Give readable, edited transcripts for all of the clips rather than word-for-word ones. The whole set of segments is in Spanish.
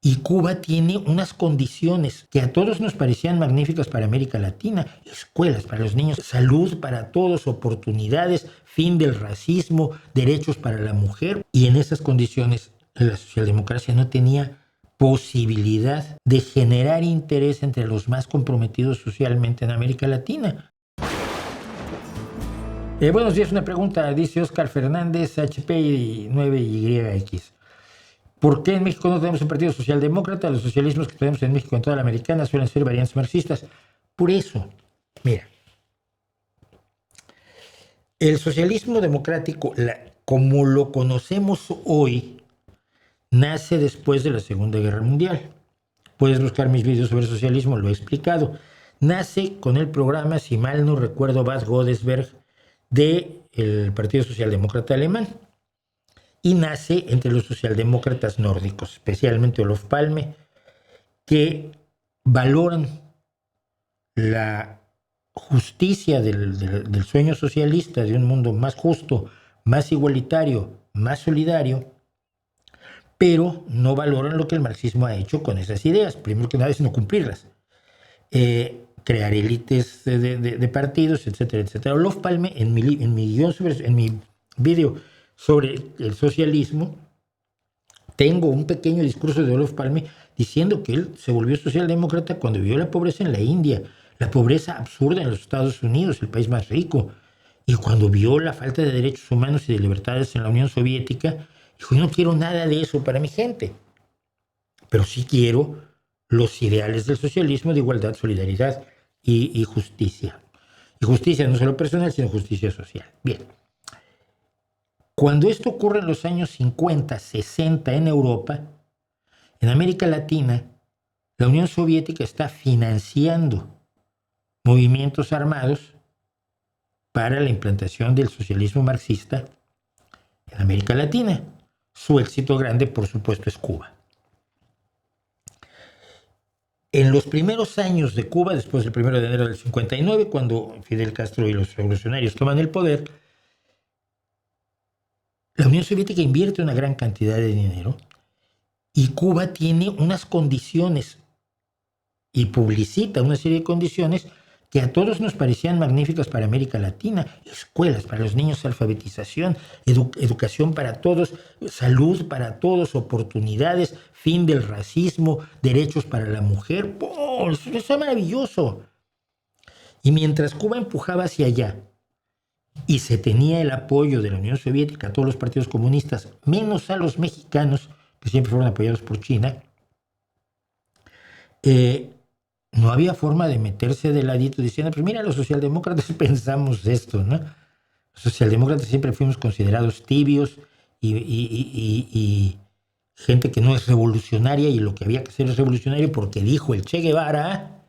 Y Cuba tiene unas condiciones que a todos nos parecían magníficas para América Latina: escuelas para los niños, salud para todos, oportunidades, fin del racismo, derechos para la mujer. Y en esas condiciones la socialdemocracia no tenía posibilidad de generar interés entre los más comprometidos socialmente en América Latina. Buenos días, una pregunta, dice Oscar Fernández, HP 9YX. ¿Por qué en México no tenemos un partido socialdemócrata? Los socialismos que tenemos en México, en toda la americana, suelen ser variantes marxistas. Por eso, mira, el socialismo democrático, como lo conocemos hoy, nace después de la Segunda Guerra Mundial. Puedes buscar mis vídeos sobre socialismo, lo he explicado. Nace con el programa, si mal no recuerdo, Bad Godesberg, del Partido Socialdemócrata Alemán. Y nace entre los socialdemócratas nórdicos, especialmente Olof Palme, que valoran la justicia del sueño socialista, de un mundo más justo, más igualitario, más solidario, pero no valoran lo que el marxismo ha hecho con esas ideas. Primero que nada es no cumplirlas. Crear élites de partidos, etcétera, etcétera. Olof Palme, en mi video sobre el socialismo, tengo un pequeño discurso de Olof Palme diciendo que él se volvió socialdemócrata cuando vio la pobreza en la India, la pobreza absurda en los Estados Unidos, el país más rico, y cuando vio la falta de derechos humanos y de libertades en la Unión Soviética, dijo: yo no quiero nada de eso para mi gente, pero sí quiero los ideales del socialismo de igualdad, solidaridad y justicia. Y justicia no solo personal, sino justicia social. Bien. Cuando esto ocurre en los años 50, 60 en Europa, en América Latina, la Unión Soviética está financiando movimientos armados para la implantación del socialismo marxista en América Latina. Su éxito grande, por supuesto, es Cuba. En los primeros años de Cuba, después del 1 de enero del 59, cuando Fidel Castro y los revolucionarios toman el poder, la Unión Soviética invierte una gran cantidad de dinero y Cuba tiene unas condiciones y publicita una serie de condiciones que a todos nos parecían magníficas para América Latina: escuelas para los niños, alfabetización, educación para todos, salud para todos, oportunidades, fin del racismo, derechos para la mujer. ¡Oh, eso es maravilloso! Y mientras Cuba empujaba hacia allá y se tenía el apoyo de la Unión Soviética, a todos los partidos comunistas, menos a los mexicanos, que siempre fueron apoyados por China, no había forma de meterse de ladito diciendo: pues mira, los socialdemócratas pensamos esto, ¿no? Los socialdemócratas siempre fuimos considerados tibios y gente que no es revolucionaria, y lo que había que hacer es revolucionario porque dijo el Che Guevara,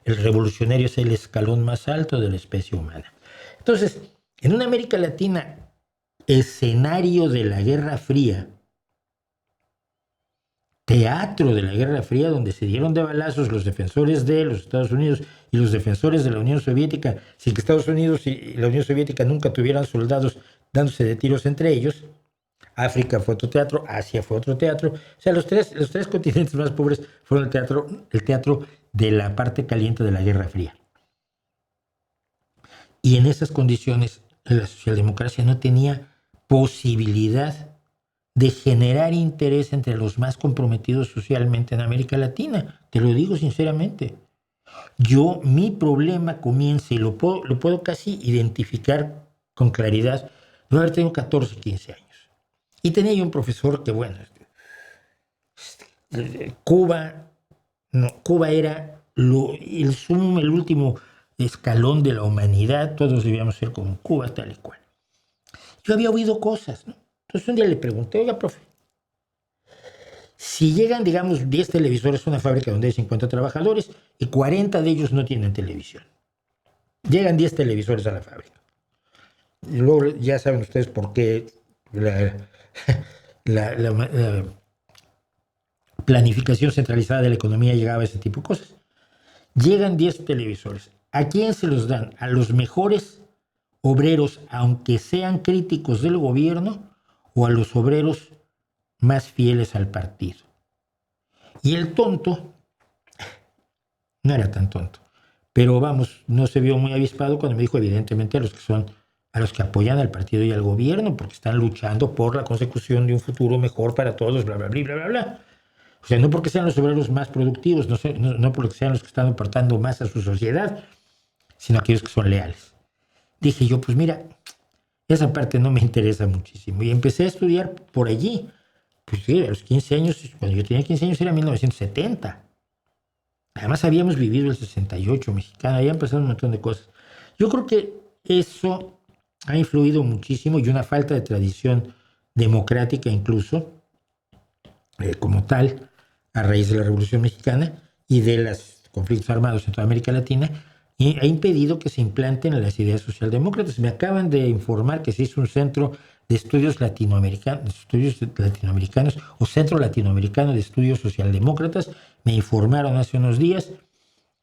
el revolucionario es el escalón más alto de la especie humana. Entonces, en una América Latina, escenario de la Guerra Fría, teatro de la Guerra Fría, donde se dieron de balazos los defensores de los Estados Unidos y los defensores de la Unión Soviética, sin que Estados Unidos y la Unión Soviética nunca tuvieran soldados dándose de tiros entre ellos. África fue otro teatro, Asia fue otro teatro. O sea, los tres continentes más pobres fueron el teatro de la parte caliente de la Guerra Fría. Y en esas condiciones la socialdemocracia no tenía posibilidad de generar interés entre los más comprometidos socialmente en América Latina. Te lo digo sinceramente. Mi problema comienza, y lo puedo casi identificar con claridad, de haber tenido 14, 15 años. Y tenía yo un profesor que, bueno, Cuba era el último escalón de la humanidad, todos debíamos ser como Cuba, tal y cual. Yo había oído cosas, ¿no? Entonces un día le pregunté: oiga, profe, si llegan, digamos, 10 televisores a una fábrica donde hay 50 trabajadores y 40 de ellos no tienen televisión. Llegan 10 televisores a la fábrica. Y luego ya saben ustedes por qué la planificación centralizada de la economía llegaba a ese tipo de cosas. Llegan 10 televisores. ¿A quién se los dan? ¿A los mejores obreros, aunque sean críticos del gobierno, o a los obreros más fieles al partido? Y el tonto no era tan tonto, pero vamos, no se vio muy avispado cuando me dijo evidentemente a los que apoyan al partido y al gobierno, porque están luchando por la consecución de un futuro mejor para todos, bla, bla, bla, bla, bla, bla. O sea, no porque sean los obreros más productivos, no porque sean los que están aportando más a su sociedad, sino aquellos que son leales. Dije yo, pues mira, esa parte no me interesa muchísimo. Y empecé a estudiar por allí. Pues sí, a los 15 años, cuando yo tenía 15 años era 1970. Además habíamos vivido el 68 mexicano, habían pasado un montón de cosas. Yo creo que eso ha influido muchísimo y una falta de tradición democrática incluso, como tal, a raíz de la Revolución Mexicana y de los conflictos armados en toda América Latina, y ha impedido que se implanten las ideas socialdemócratas. Me acaban de informar que se hizo un centro de estudios latinoamericanos o Centro Latinoamericano de Estudios Socialdemócratas. Me informaron hace unos días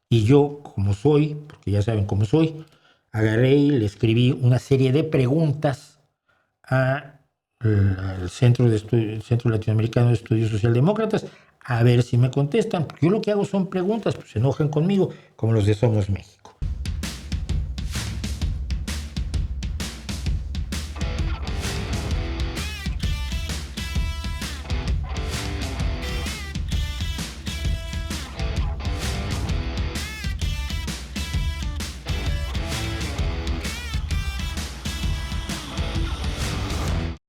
y yo, como soy, porque ya saben cómo soy, agarré y le escribí una serie de preguntas al Centro Latinoamericano de Estudios Socialdemócratas a ver si me contestan. Porque yo lo que hago son preguntas, pues se enojan conmigo, como los de Somos México.